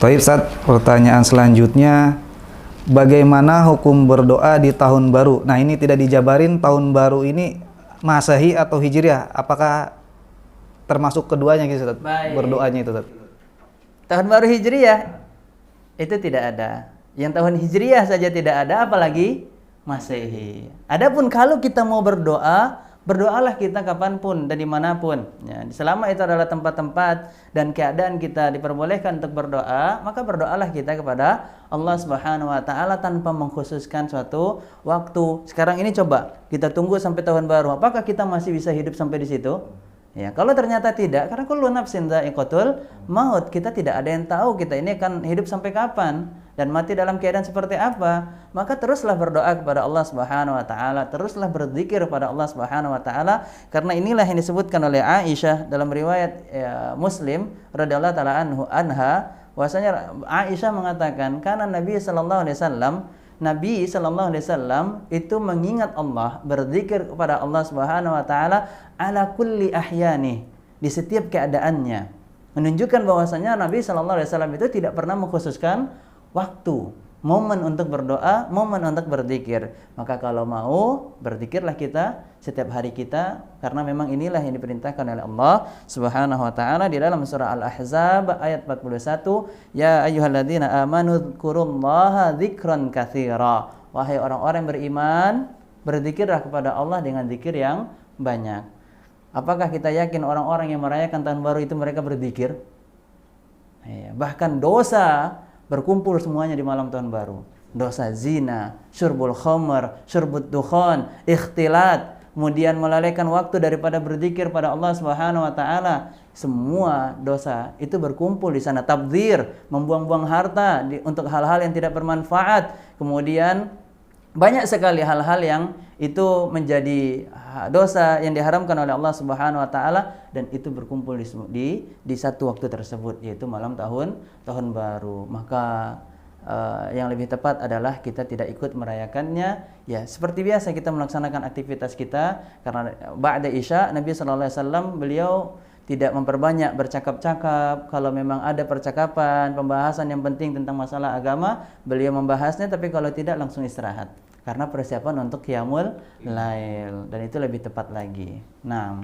Toib Ustaz, pertanyaan selanjutnya, bagaimana hukum berdoa di tahun baru? Nah, ini tidak dijabarin tahun baru ini Masehi atau Hijriah. Apakah termasuk keduanya gitu Ustaz? Baik. Berdoanya itu Ustaz. Tahun baru Hijriah itu tidak ada. Yang tahun Hijriah saja tidak ada, apalagi Masehi. Adapun kalau kita mau berdoa, berdoalah kita kapanpun dan dimanapun. Ya, selama itu adalah tempat-tempat dan keadaan kita diperbolehkan untuk berdoa, maka berdoalah kita kepada Allah Subhanahu Wa Taala tanpa mengkhususkan suatu waktu. Sekarang ini coba kita tunggu sampai tahun baru. Apakah kita masih bisa hidup sampai di situ? Ya, kalau ternyata tidak, karena kullu nafsin dha'iqatul maut, kita tidak ada yang tahu kita ini akan hidup sampai kapan dan mati dalam keadaan seperti apa. Maka teruslah berdoa kepada Allah Subhanahu wa taala, teruslah berzikir kepada Allah Subhanahu wa taala, karena inilah yang disebutkan oleh Aisyah dalam riwayat Muslim radhiyallahu taala anha, bahwasanya Aisyah mengatakan, karena Nabi sallallahu alaihi wasallam itu mengingat Allah, berzikir kepada Allah Subhanahu wa taala ala kulli ahyani, di setiap keadaannya. Menunjukkan bahwasanya Nabi sallallahu alaihi wasallam itu tidak pernah mengkhususkan waktu, momen untuk berdoa, momen untuk berzikir. Maka kalau mau, berzikirlah kita setiap hari kita, karena memang inilah yang diperintahkan oleh Allah Subhanahu wa taala di dalam surah Al-Ahzab ayat 41, ya ayyuhalladzina amanu dzkurullaha dzikran katsira. Wahai orang-orang yang beriman, berzikirlah kepada Allah dengan zikir yang banyak. Apakah kita yakin orang-orang yang merayakan tahun baru itu mereka berzikir? Bahkan dosa berkumpul semuanya di malam tahun baru. Dosa zina, syurbul khamr, syurbut dukhan, ikhtilat, kemudian melalaikan waktu daripada berzikir pada Allah Subhanahu wa taala. Semua dosa itu berkumpul di sana. Tabdzir, membuang-buang harta untuk hal-hal yang tidak bermanfaat. Kemudian banyak sekali hal-hal yang itu menjadi dosa yang diharamkan oleh Allah Subhanahu wa taala, dan itu berkumpul di satu waktu tersebut, yaitu malam tahun baru. Maka yang lebih tepat adalah kita tidak ikut merayakannya. Ya, seperti biasa kita melaksanakan aktivitas kita, karena ba'da Isya Nabi sallallahu alaihi wasallam beliau tidak memperbanyak bercakap-cakap. Kalau memang ada percakapan, pembahasan yang penting tentang masalah agama, beliau membahasnya, tapi kalau tidak langsung istirahat. Karena persiapan untuk qiyamul lail, dan itu lebih tepat lagi. Nah,